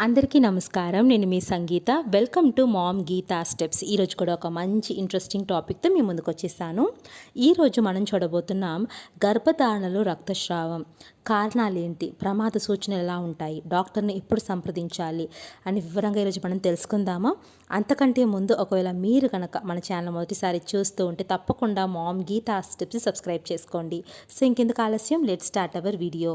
అందరికీ నమస్కారం. నేను మీ Sangeetha. Welcome to mom Geetha steps. ఈరోజు కూడా ఒక మంచి ఇంట్రెస్టింగ్ టాపిక్తో మీ ముందుకు వచ్చేసాను. ఈరోజు మనం చూడబోతున్నాం గర్భధారణలో రక్తస్రావం కారణాలేంటి, ప్రమాద సూచనలు ఎలా ఉంటాయి, డాక్టర్ని ఎప్పుడు సంప్రదించాలి అని వివరంగా ఈరోజు మనం తెలుసుకుందామా. అంతకంటే ముందు ఒకవేళ మీరు కనుక మన ఛానల్ మొదటిసారి చూస్తూ ఉంటే తప్పకుండా మామ్ గీతా స్టెప్స్ సబ్స్క్రైబ్ చేసుకోండి. సో ఇంకెందుకు ఆలస్యం, let's start our video.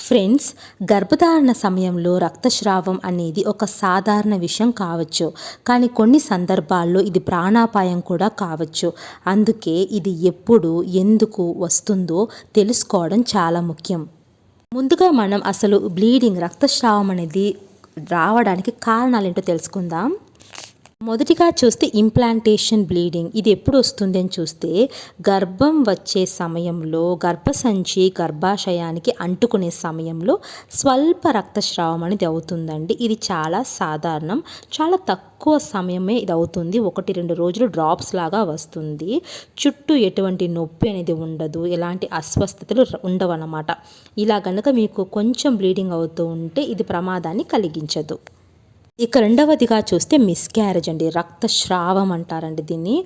Friends, గర్భధారణ సమయంలో రక్తస్రావం అనేది ఒక సాధారణ విషయం కావచ్చు, కానీ కొన్ని సందర్భాల్లో ఇది ప్రాణాపాయం కూడా కావచ్చు. అందుకే ఇది ఎప్పుడు ఎందుకు వస్తుందో తెలుసుకోవడం చాలా ముఖ్యం. ముందుగా మనం అసలు రక్తస్రావం అనేది రావడానికి కారణాలు ఏంటో తెలుసుకుందాం. మొదటిగా చూస్తే ఇంప్లాంటేషన్ బ్లీడింగ్. ఇది ఎప్పుడు వస్తుంది అని చూస్తే గర్భం వచ్చే సమయంలో గర్భసంచి గర్భాశయానికి అంటుకునే సమయంలో స్వల్ప రక్తస్రావం అనేది అవుతుందండి. ఇది చాలా సాధారణం, చాలా తక్కువ సమయమే ఇది అవుతుంది. 1-2 రోజులు డ్రాప్స్ లాగా వస్తుంది. చుట్టూ ఎటువంటి నొప్పి అనేది ఉండదు, ఎలాంటి అస్వస్థతలు ఉండవన్నమాట. ఇలా కనుక మీకు కొంచెం బ్లీడింగ్ అవుతూ ఉంటే ఇది ప్రమాదాన్ని కలిగించదు. ఇక రెండవదిగా చూస్తే మిస్క్యారేజ్ అండి, రక్తస్రావం అంటారండి దీన్ని.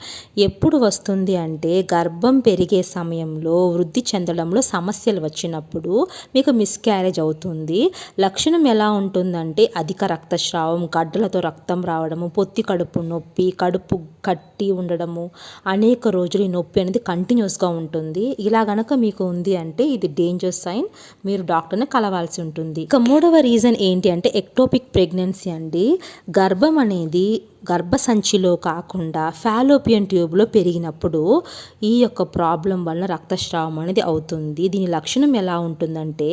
ఎప్పుడు వస్తుంది అంటే గర్భం పెరిగే సమయంలో వృద్ధి చెందడంలో సమస్యలు వచ్చినప్పుడు మీకు మిస్క్యారేజ్ అవుతుంది. లక్షణం ఎలా ఉంటుందంటే అధిక రక్తస్రావం, గడ్డలతో రక్తం రావడము, పొత్తి కడుపు నొప్పి, కడుపు కట్టి ఉండడము, అనేక రోజులు ఈ నొప్పి అనేది కంటిన్యూస్గా ఉంటుంది. ఇలా గనక మీకు ఉంది అంటే ఇది డేంజర్ సైన్, మీరు డాక్టర్ని కలవాల్సి ఉంటుంది. ఇక మూడవ రీజన్ ఏంటి అంటే ఎక్టోపిక్ ప్రెగ్నెన్సీ అండి. గర్భం అనేది గర్భసంచిలో కాకుండా ఫాలోపియన్ ట్యూబ్లో పెరిగినప్పుడు ఈ యొక్క ప్రాబ్లం వలన రక్తస్రావం అనేది అవుతుంది. దీని లక్షణం ఎలా ఉంటుందంటే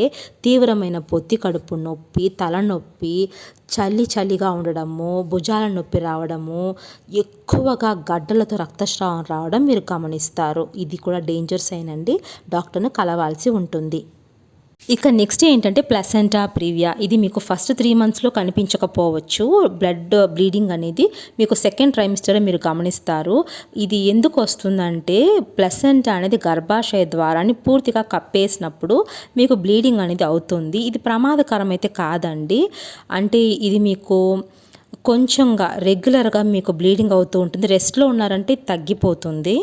తీవ్రమైన పొత్తి కడుపు నొప్పి, తలనొప్పి, చలిగా ఉండడము, భుజాల నొప్పి రావడము, ఎక్కువగా గడ్డలతో రక్తస్రావం రావడం మీరు గమనిస్తారు. ఇది కూడా డేంజర్ సైన్ అండి, డాక్టర్ను కలవాల్సి ఉంటుంది. ఇక నెక్స్ట్ ఏంటంటే ప్లసెంటా ప్రివియా. ఇది మీకు ఫస్ట్ 3 monthsలో కనిపించకపోవచ్చు. బ్లీడింగ్ అనేది మీకు సెకండ్ ట్రైమిస్టర్ మీరు గమనిస్తారు. ఇది ఎందుకు వస్తుందంటే ప్లసెంటా అనేది గర్భాశయ ద్వారాన్ని పూర్తిగా కప్పేసినప్పుడు మీకు బ్లీడింగ్ అనేది అవుతుంది. ఇది ప్రమాదకరం అయితే కాదండి, అంటే ఇది మీకు కొంచెంగా రెగ్యులర్గా మీకు బ్లీడింగ్ అవుతూ ఉంటుంది. రెస్ట్లో ఉన్నారంటే తగ్గిపోతుంది.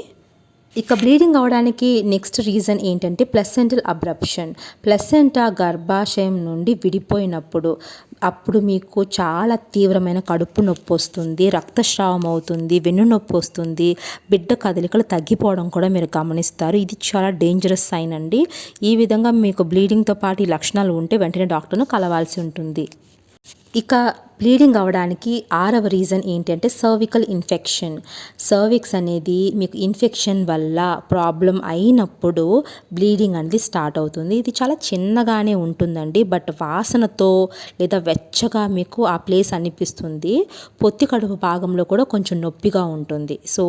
ఇక బ్లీడింగ్ అవడానికి నెక్స్ట్ రీజన్ ఏంటంటే ప్లసెంటల్ అబ్రప్షన్. ప్లసెంటా గర్భాశయం నుండి విడిపోయినప్పుడు అప్పుడు మీకు చాలా తీవ్రమైన కడుపు నొప్పి వస్తుంది, రక్తస్రావం అవుతుంది, వెన్ను నొప్పి వస్తుంది, బిడ్డ కదలికలు తగ్గిపోవడం కూడా మీరు గమనిస్తారు. ఇది చాలా డేంజరస్ సైన్ అండి. ఈ విధంగా మీకు బ్లీడింగ్తో పాటు ఈ లక్షణాలు ఉంటే వెంటనే డాక్టర్ను కలవాల్సి ఉంటుంది. ఇక బ్లీడింగ్ అవడానికి 6వ రీజన్ ఏంటంటే సర్వికల్ ఇన్ఫెక్షన్. సర్విక్స్ అనేది మీకు ఇన్ఫెక్షన్ వల్ల ప్రాబ్లం అయినప్పుడు బ్లీడింగ్ అనేది స్టార్ట్ అవుతుంది. ఇది చాలా చిన్నగానే ఉంటుందండి, బట్ వాసనతో లేదా వెచ్చగా మీకు ఆ ప్లేస్ అనిపిస్తుంది. పొత్తి కడుపు భాగంలో కూడా కొంచెం నొప్పిగా ఉంటుంది. సో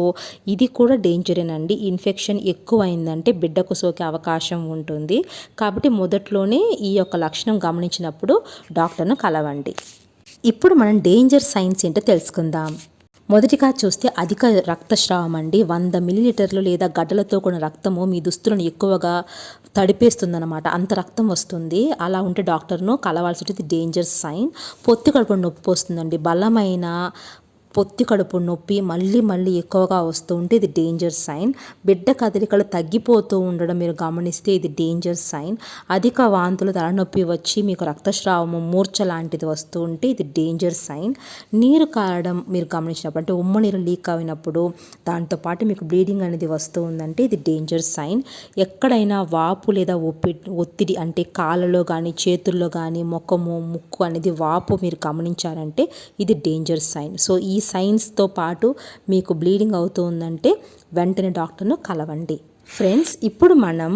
ఇది కూడా డేంజరేనండి. ఇన్ఫెక్షన్ ఎక్కువ అయిందంటే బిడ్డకు సోకే అవకాశం ఉంటుంది. కాబట్టి మొదట్లోనే ఈ యొక్క లక్షణం గమనించినప్పుడు డాక్టర్ను కలవండి. ఇప్పుడు మనం డేంజర్ సైన్స్ ఏంటో తెలుసుకుందాం. మొదటిగా చూస్తే అధిక రక్తస్రావం అండి. 100 ml లేదా గడ్డలతో కూడిన రక్తము మీ దుస్తులను ఎక్కువగా తడిపేస్తుందన్నమాట, అంత రక్తం వస్తుంది. అలా ఉంటే డాక్టర్ను కలవాల్సి ఉంటుంది. Danger sign. పొత్తి కడుపు నొప్పి వస్తుందండి, బలమైన పొత్తి కడుపు నొప్పి మళ్ళీ ఎక్కువగా వస్తూ ఉంటే ఇది డేంజర్ సైన్. బిడ్డ కదలికలు తగ్గిపోతూ ఉండడం మీరు గమనిస్తే ఇది డేంజర్ సైన్. అధిక వాంతులు, తలనొప్పి వచ్చి మీకు రక్తస్రావము, మూర్ఛ లాంటిది వస్తూ ఉంటే ఇది డేంజర్ సైన్. నీరు కారడం మీరు గమనించినప్పుడు అంటే ఉమ్మ నీరు లీక్ అయినప్పుడు దాంతోపాటు మీకు బ్లీడింగ్ అనేది వస్తూ ఉందంటే ఇది డేంజర్ సైన్. ఎక్కడైనా వాపు లేదా ఒత్తిడి అంటే కాళ్ళలో కానీ చేతుల్లో కానీ ముక్కు అనేది వాపు మీరు గమనించారంటే ఇది డేంజర్ సైన్. సో ఈ సైన్స్తో పాటు మీకు బ్లీడింగ్ అవుతుందంటే వెంటనే డాక్టర్ను కలవండి. ఫ్రెండ్స్, ఇప్పుడు మనం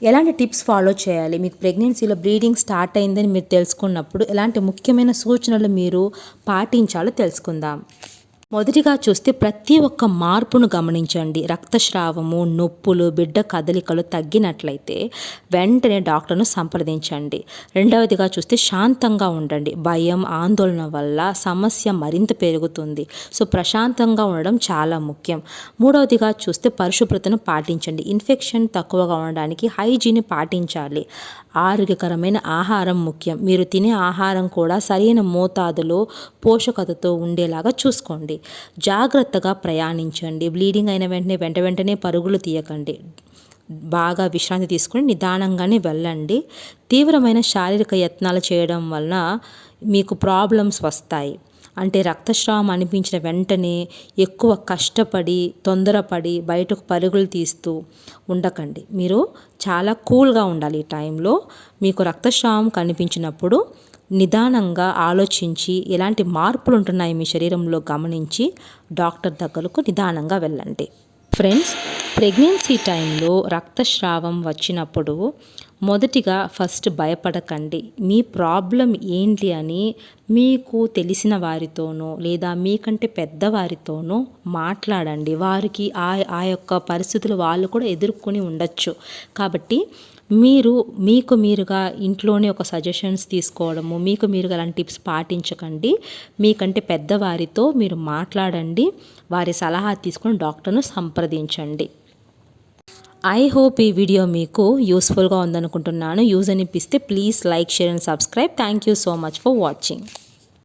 ఎలాంటి టిప్స్ ఫాలో చేయాలి, మీకు ప్రెగ్నెన్సీలో బ్లీడింగ్ స్టార్ట్ అయిందని మీరు తెలుసుకున్నప్పుడు ఎలాంటి ముఖ్యమైన సూచనలు మీరు పాటించాలో తెలుసుకుందాం. మొదటిగా చూస్తే ప్రతి ఒక్క మార్పును గమనించండి. రక్తస్రావము, నొప్పులు, బిడ్డ కదలికలు తగ్గినట్లయితే వెంటనే డాక్టర్ను సంప్రదించండి. రెండవదిగా చూస్తే శాంతంగా ఉండండి. భయం, ఆందోళన వల్ల సమస్య మరింత పెరుగుతుంది. సో ప్రశాంతంగా ఉండడం చాలా ముఖ్యం. మూడవదిగా చూస్తే పరిశుభ్రతను పాటించండి. ఇన్ఫెక్షన్ తక్కువగా ఉండడానికి హైజీన్ పాటించాలి. ఆరోగ్యకరమైన ఆహారం ముఖ్యం. మీరు తినే ఆహారం కూడా సరైన మోతాదులో పోషకతతో ఉండేలాగా చూసుకోండి. జాగ్రత్తగా ప్రయాణించండి. బ్లీడింగ్ అయిన వెంటనే పరుగులు తీయకండి. బాగా విశ్రాంతి తీసుకుని నిదానంగానే వెళ్ళండి. తీవ్రమైన శారీరక యత్నాలు చేయడం వలన మీకు ప్రాబ్లమ్స్ వస్తాయి. అంటే రక్తస్రావం అనిపించిన వెంటనే ఎక్కువ కష్టపడి తొందరపడి బయటకు పరుగులు తీస్తూ ఉండకండి. మీరు చాలా కూల్గా ఉండాలి. ఈ టైంలో మీకు రక్తస్రావం కనిపించినప్పుడు నిదానంగా ఆలోచించి ఎలాంటి మార్పులు ఉంటున్నాయి మీ శరీరంలో గమనించి డాక్టర్ దగ్గరకు నిదానంగా వెళ్ళండి. ఫ్రెండ్స్, ప్రెగ్నెన్సీ టైంలో రక్తస్రావం వచ్చినప్పుడు మొదటిగా ఫస్ట్ భయపడకండి. మీ ప్రాబ్లం ఏంటి అని మీకు తెలిసిన వారితోనో లేదా మీకంటే పెద్దవారితోనో మాట్లాడండి. వారికి ఆ యొక్క పరిస్థితులు వాళ్ళు కూడా ఎదుర్కొని ఉండొచ్చు. కాబట్టి మీకు మీరుగా ఇంట్లోనే ఒక సజెషన్స్ తీసుకోవడము, మీకు మీరుగా అలాంటి టిప్స్ పాటించకండి. మీకంటే పెద్దవారితో మీరు మాట్లాడండి. వారి సలహా తీసుకొని డాక్టర్ను సంప్రదించండి. ఐ హోప్ ఈ వీడియో మీకు యూస్ఫుల్గా ఉందనుకుంటున్నాను. యూజ్ అనిపిస్తే please like, share and subscribe. Thank you so much for watching.